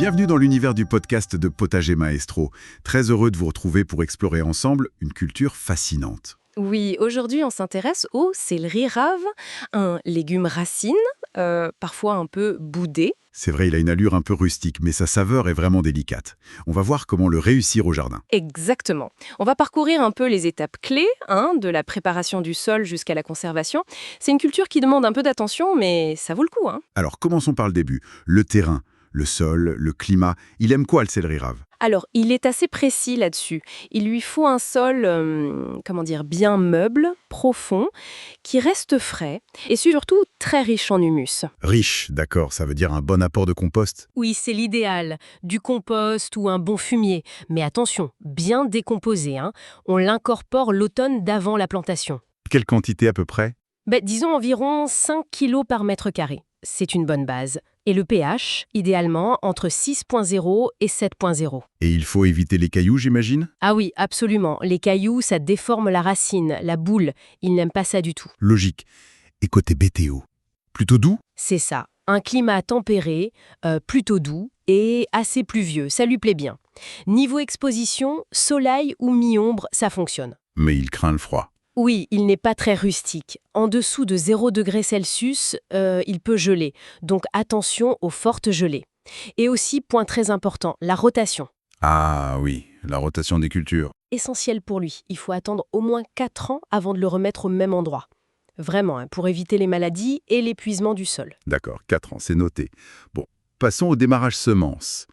Bienvenue dans l'univers du podcast de Potager Maestro. Très heureux de vous retrouver pour explorer ensemble une culture fascinante. Oui, aujourd'hui on s'intéresse au céleri rave, un légume racine, parfois un peu boudé. C'est vrai, il a une allure un peu rustique, mais sa saveur est vraiment délicate. On va voir comment le réussir au jardin. Exactement. On va parcourir un peu les étapes clés, de la préparation du sol jusqu'à la conservation. C'est une culture qui demande un peu d'attention, mais ça vaut le coup. Alors commençons par le début. Le terrain, le sol, le climat. Il aime quoi le céleri rave? Alors, il est assez précis là-dessus. Il lui faut un sol, bien meuble, profond, qui reste frais et surtout très riche en humus. Riche, d'accord, ça veut dire un bon apport de compost. Oui, c'est l'idéal. Du compost ou un bon fumier. Mais attention, bien décomposé. On l'incorpore l'automne d'avant la plantation. Quelle quantité à peu près? Disons environ 5 kilos par mètre carré. C'est une bonne base. Et le pH, idéalement, entre 6,0 et 7,0. Et il faut éviter les cailloux, j'imagine? Ah oui, absolument. Les cailloux, ça déforme la racine, la boule. Ils n'aiment pas ça du tout. Logique. Et côté BTO? Plutôt doux? C'est ça. Un climat tempéré, plutôt doux et assez pluvieux. Ça lui plaît bien. Niveau exposition, soleil ou mi-ombre, ça fonctionne. Mais il craint le froid. Oui, il n'est pas très rustique. En dessous de 0 degré Celsius, il peut geler. Donc attention aux fortes gelées. Et aussi, point très important, la rotation. Ah oui, la rotation des cultures. Essentiel pour lui. Il faut attendre au moins 4 ans avant de le remettre au même endroit. Vraiment, pour éviter les maladies et l'épuisement du sol. D'accord, 4 ans, c'est noté. Bon, passons au démarrage semence.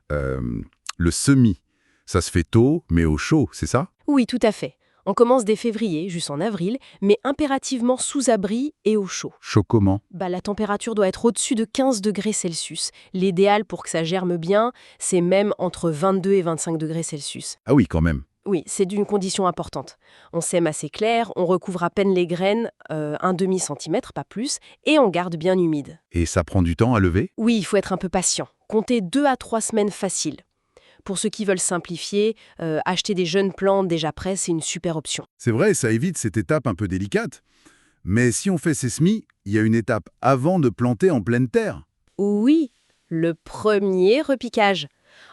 Le semis, ça se fait tôt, mais au chaud, c'est ça? Oui, tout à fait. On commence dès février, jusqu'en avril, mais impérativement sous abri et au chaud. Chaud comment? La température doit être au-dessus de 15 degrés Celsius. L'idéal pour que ça germe bien, c'est même entre 22 et 25 degrés Celsius. Ah oui, quand même. Oui, c'est d'une condition importante. On sème assez clair, on recouvre à peine les graines, un demi-centimètre, pas plus, et on garde bien humide. Et ça prend du temps à lever? Oui, il faut être un peu patient. Comptez 2 à 3 semaines faciles. Pour ceux qui veulent simplifier, acheter des jeunes plantes déjà prêts, c'est une super option. C'est vrai, ça évite cette étape un peu délicate. Mais si on fait ces semis, il y a une étape avant de planter en pleine terre. Oui, le premier repiquage.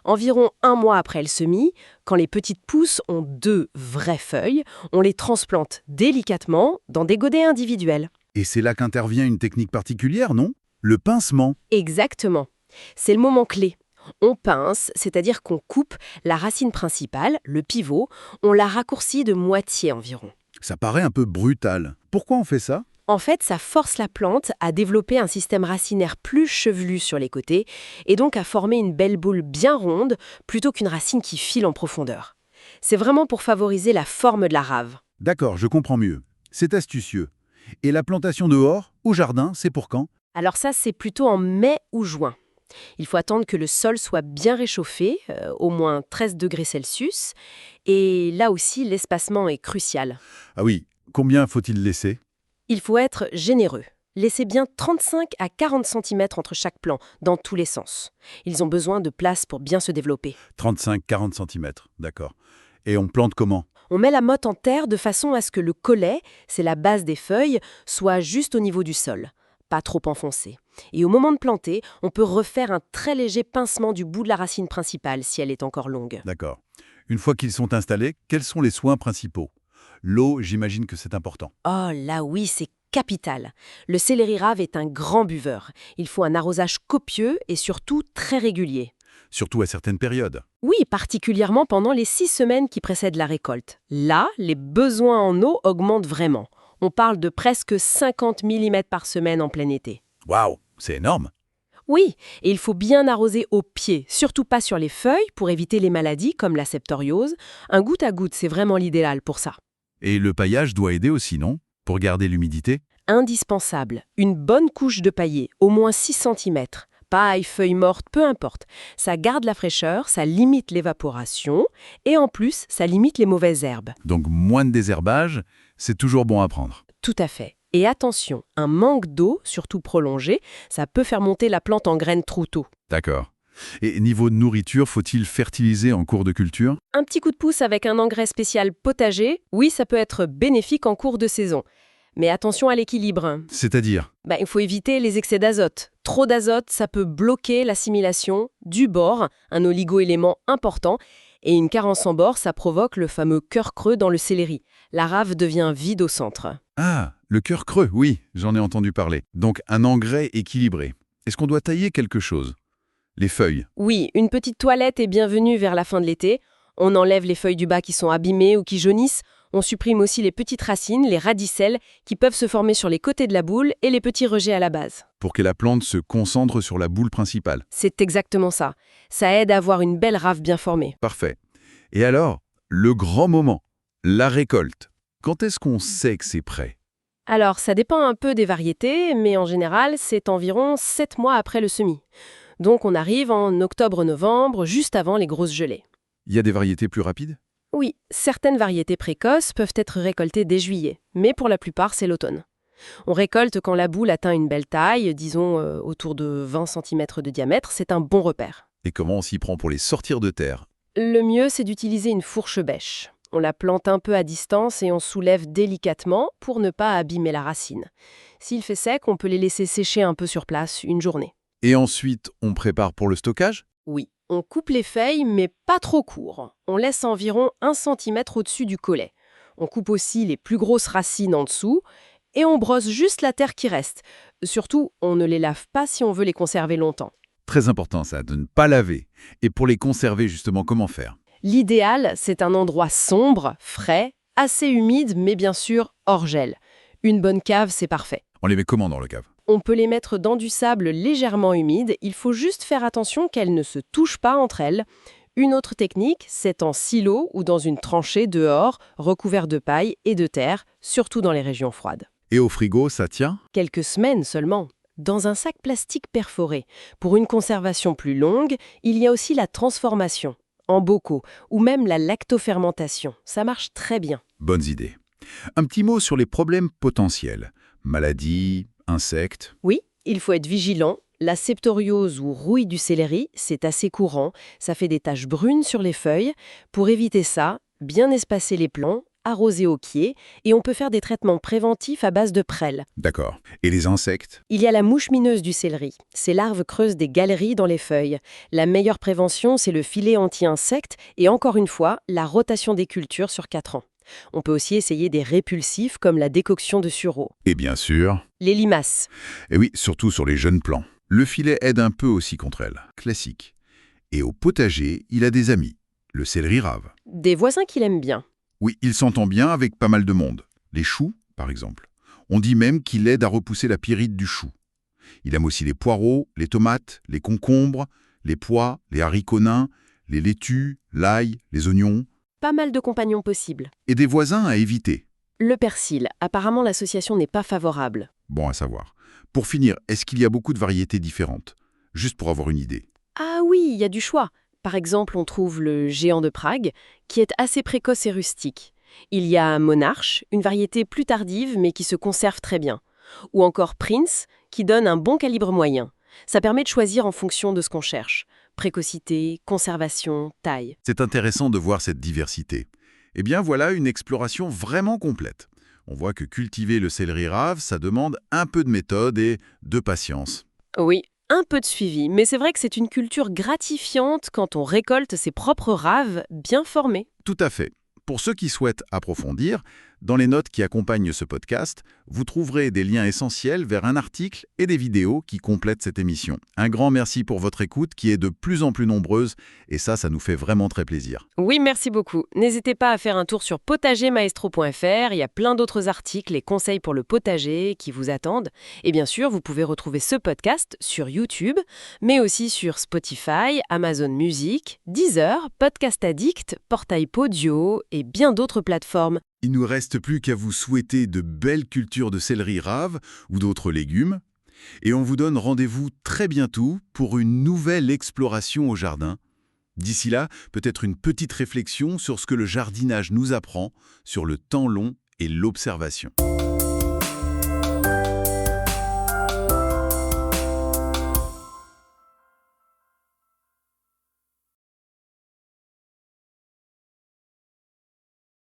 Environ 1 mois après le semis, quand les petites pousses ont 2 vraies feuilles, on les transplante délicatement dans des godets individuels. Et c'est là qu'intervient une technique particulière, non? Le pincement. Exactement. C'est le moment clé. On pince, c'est-à-dire qu'on coupe la racine principale, le pivot, on la raccourcit de moitié environ. Ça paraît un peu brutal. Pourquoi on fait ça? En fait, ça force la plante à développer un système racinaire plus chevelu sur les côtés et donc à former une belle boule bien ronde plutôt qu'une racine qui file en profondeur. C'est vraiment pour favoriser la forme de la rave. D'accord, je comprends mieux. C'est astucieux. Et la plantation dehors, au jardin, c'est pour quand? Alors ça, c'est plutôt en mai ou juin. Il faut attendre que le sol soit bien réchauffé, au moins 13 degrés Celsius, et là aussi, l'espacement est crucial. Ah oui, combien faut-il laisser? Il faut être généreux. Laissez bien 35 à 40 cm entre chaque plant, dans tous les sens. Ils ont besoin de place pour bien se développer. 35-40 cm, d'accord. Et on plante comment? On met la motte en terre de façon à ce que le collet, c'est la base des feuilles, soit juste au niveau du sol, pas trop enfoncé. Et au moment de planter, on peut refaire un très léger pincement du bout de la racine principale si elle est encore longue. D'accord. Une fois qu'ils sont installés, quels sont les soins principaux? L'eau, j'imagine que c'est important. Oh là oui, c'est capital. Le céleri rave est un grand buveur. Il faut un arrosage copieux et surtout très régulier. Surtout à certaines périodes. Oui, particulièrement pendant les 6 semaines qui précèdent la récolte. Là, les besoins en eau augmentent vraiment. On parle de presque 50 mm par semaine en plein été. Waouh, c'est énorme. Oui, et il faut bien arroser au pied, surtout pas sur les feuilles pour éviter les maladies comme la septoriose. Un goutte à goutte, c'est vraiment l'idéal pour ça. Et le paillage doit aider aussi, non? Pour garder l'humidité? Indispensable. Une bonne couche de paillé, au moins 6 cm. Paille, feuilles mortes, peu importe. Ça garde la fraîcheur, ça limite l'évaporation et en plus, ça limite les mauvaises herbes. Donc moins de désherbage, c'est toujours bon à prendre. Tout à fait. Et attention, un manque d'eau, surtout prolongé, ça peut faire monter la plante en graines trop tôt. D'accord. Et niveau de nourriture, faut-il fertiliser en cours de culture? Un petit coup de pouce avec un engrais spécial potager, oui, ça peut être bénéfique en cours de saison. Mais attention à l'équilibre. C'est-à-dire? Il faut éviter les excès d'azote. Trop d'azote, ça peut bloquer l'assimilation du bore, un oligo-élément important. Et une carence en bore, ça provoque le fameux cœur creux dans le céleri. La rave devient vide au centre. Ah, le cœur creux, oui, j'en ai entendu parler. Donc un engrais équilibré. Est-ce qu'on doit tailler quelque chose? Les feuilles? Oui, une petite toilette est bienvenue vers la fin de l'été. On enlève les feuilles du bas qui sont abîmées ou qui jaunissent. On supprime aussi les petites racines, les radicelles, qui peuvent se former sur les côtés de la boule et les petits rejets à la base. Pour que la plante se concentre sur la boule principale. C'est exactement ça. Ça aide à avoir une belle rave bien formée. Parfait. Et alors, le grand moment, la récolte. Quand est-ce qu'on sait que c'est prêt? Alors, ça dépend un peu des variétés, mais en général, c'est environ 7 mois après le semis. Donc on arrive en octobre-novembre, juste avant les grosses gelées. Il y a des variétés plus rapides? Oui, certaines variétés précoces peuvent être récoltées dès juillet, mais pour la plupart, c'est l'automne. On récolte quand la boule atteint une belle taille, disons autour de 20 cm de diamètre, c'est un bon repère. Et comment on s'y prend pour les sortir de terre? Le mieux, c'est d'utiliser une fourche bêche. On la plante un peu à distance et on soulève délicatement pour ne pas abîmer la racine. S'il fait sec, on peut les laisser sécher un peu sur place, une journée. Et ensuite, on prépare pour le stockage? Oui, on coupe les feuilles, mais pas trop court. On laisse environ 1 cm au-dessus du collet. On coupe aussi les plus grosses racines en dessous et on brosse juste la terre qui reste. Surtout, on ne les lave pas si on veut les conserver longtemps. Très important ça, de ne pas laver. Et pour les conserver justement, comment faire? L'idéal, c'est un endroit sombre, frais, assez humide, mais bien sûr hors gel. Une bonne cave, c'est parfait. On les met comment dans le cave? On peut les mettre dans du sable légèrement humide, il faut juste faire attention qu'elles ne se touchent pas entre elles. Une autre technique, c'est en silo ou dans une tranchée dehors, recouvert de paille et de terre, surtout dans les régions froides. Et au frigo, ça tient? Quelques semaines seulement. Dans un sac plastique perforé. Pour une conservation plus longue, il y a aussi la transformation, en bocaux, ou même la lactofermentation. Ça marche très bien. Bonnes idées. Un petit mot sur les problèmes potentiels. Maladies, insectes. Oui, il faut être vigilant. La septoriose ou rouille du céleri, c'est assez courant. Ça fait des taches brunes sur les feuilles. Pour éviter ça, bien espacer les plants, arroser au pied, et on peut faire des traitements préventifs à base de prêle. D'accord. Et les insectes? Il y a la mouche mineuse du céleri. Ces larves creusent des galeries dans les feuilles. La meilleure prévention, c'est le filet anti-insectes et encore une fois, la rotation des cultures sur 4 ans. On peut aussi essayer des répulsifs comme la décoction de sureau. Et bien sûr. Les limaces. Et oui, surtout sur les jeunes plants. Le filet aide un peu aussi contre elles. Classique. Et au potager, il a des amis. Le céleri rave. Des voisins qu'il aime bien. Oui, il s'entend bien avec pas mal de monde. Les choux, par exemple. On dit même qu'il aide à repousser la pyrite du chou. Il aime aussi les poireaux, les tomates, les concombres, les pois, les haricots nains, les laitues, l'ail, les oignons. Pas mal de compagnons possibles. Et des voisins à éviter. Le persil. Apparemment, l'association n'est pas favorable. Bon à savoir. Pour finir, est-ce qu'il y a beaucoup de variétés différentes? Juste pour avoir une idée. Ah oui, il y a du choix. Par exemple, on trouve le géant de Prague, qui est assez précoce et rustique. Il y a Monarch, une variété plus tardive mais qui se conserve très bien. Ou encore Prince, qui donne un bon calibre moyen. Ça permet de choisir en fonction de ce qu'on cherche. Précocité, conservation, taille. C'est intéressant de voir cette diversité. Eh bien voilà une exploration vraiment complète. On voit que cultiver le céleri rave, ça demande un peu de méthode et de patience. Oui, un peu de suivi, mais c'est vrai que c'est une culture gratifiante quand on récolte ses propres raves bien formées. Tout à fait. Pour ceux qui souhaitent approfondir, dans les notes qui accompagnent ce podcast, vous trouverez des liens essentiels vers un article et des vidéos qui complètent cette émission. Un grand merci pour votre écoute qui est de plus en plus nombreuse et ça nous fait vraiment très plaisir. Oui, merci beaucoup. N'hésitez pas à faire un tour sur potagermaestro.fr, il y a plein d'autres articles et conseils pour le potager qui vous attendent. Et bien sûr, vous pouvez retrouver ce podcast sur YouTube, mais aussi sur Spotify, Amazon Music, Deezer, Podcast Addict, Portail Podio et bien d'autres plateformes. Il ne nous reste plus qu'à vous souhaiter de belles cultures de céleri rave ou d'autres légumes. Et on vous donne rendez-vous très bientôt pour une nouvelle exploration au jardin. D'ici là, peut-être une petite réflexion sur ce que le jardinage nous apprend sur le temps long et l'observation.